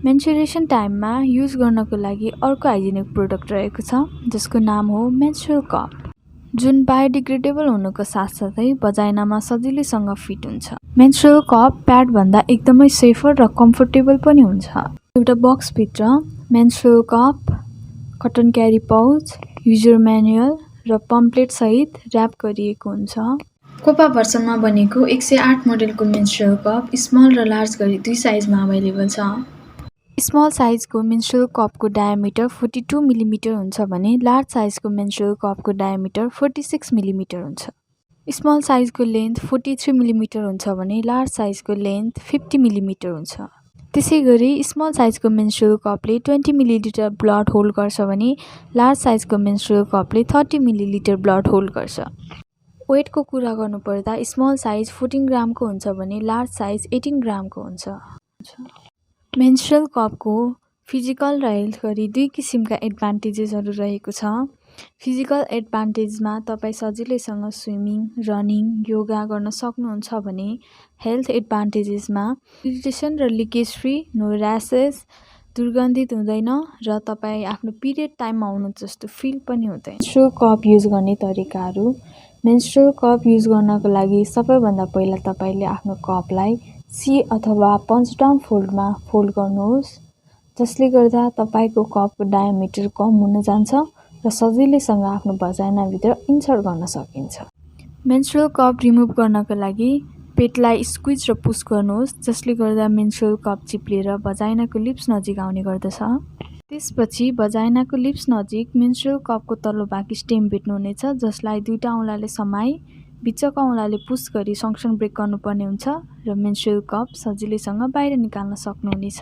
Menstruation टाइममा use गर्नको लागि अर्को हाइजेनिक प्रोडक्ट रहेको छ जसको नाम हो मेन्स्ट्रुअल कप, जुन बायोडिग्रेडेबल हुनुको साथसाथै भजाइनामा सजिलैसँग फिट हुन्छ। मेन्स्ट्रुअल कप प्याडभन्दा एकदमै सेफर र कम्फोर्टेबल पनि हुन्छ। एउटा बक्सभित्र मेन्स्ट्रुअल कप, कटन क्यारी पाउच, युजर म्यानुअल र पम्पलेट सहित र्याप गरिएको हुन्छ। कोपा भर्सनमा बनेको 108 मोडेलको मेन्स्ट्रुअल कप स्मल र लार्ज गरी दुई साइजमा अभाइलेबल छ। स्मल साइजको मेन्स्ट्रुअल कपको डायामिटर 42 मिलिमिटर हुन्छ भने लार्ज साइजको मेन्स्ट्रुअल कपको डायामिटर 46 मिलिमिटर हुन्छ। स्मल साइजको लेन्थ 43 मिलिमिटर हुन्छ भने लार्ज साइजको लेन्थ 50 मिलिमिटर हुन्छ। त्यसैगरी स्मल साइजको मेन्स्ट्रुअल कपले 20 मिलिलिटर ब्लड होल्ड गर्छ भने लार्ज साइजको मेन्स्ट्रुअल कपले 30 मिलिलिटर ब्लड होल्ड गर्छ। वेटको कुरा गर्नुपर्दा स्मल साइज 14 ग्रामको हुन्छ भने लार्ज साइज 18 ग्रामको हुन्छ। मेन्स्ट्रुअल कपको फिजिकल र हेल्थ गरी दुई किसिमका एडभान्टेजेसहरू रहेको छ। फिजिकल एडभान्टेजमा तपाईँ सजिलैसँग स्विमिङ, रनिङ, योगा गर्न सक्नुहुन्छ भने हेल्थ एडभान्टेजेसमा इरिटेसन र लिकेज फ्री, नो र्यासेस, दुर्गन्धित हुँदैन र तपाईँ आफ्नो पिरियड टाइममा आउनु जस्तो फिल पनि हुँदैन। मेन्स्ट्रुअल कप युज गर्ने तरिकाहरू। मेन्स्ट्रुअल कप युज गर्नको लागि सबैभन्दा पहिला तपाईँले आफ्नो कपलाई सी अथवा पन्च डाउन फोल्डमा फोल्ड गर्नुहोस्, जसले गर्दा तपाईँको कपको डायामिटर कम हुन जान्छ र सजिलैसँग आफ्नो भजाइनाभित्र इन्सर्ट गर्न सकिन्छ। मेन्स्ट्रुअल कप रिमुभ गर्नको लागि पेटलाई स्क्विज र पुस गर्नुहोस्, जसले गर्दा मेन्स्ट्रुअल कप चिप्लेर भजाइनाको लिप्स नजिक आउने गर्दछ। त्यसपछि भजाइनाको लिप्स नजिक मेन्स्ट्रुअल कपको तल्लो भाग स्टेम भेट्नुहुनेछ, जसलाई दुईटा औँलाले समाई बिचको औँलाले पुस गरी सक्सन ब्रेक गर्नुपर्ने हुन्छ र मेन्स्ट्रुअल कप सजिलैसँग बाहिर निकाल्न सक्नुहुनेछ।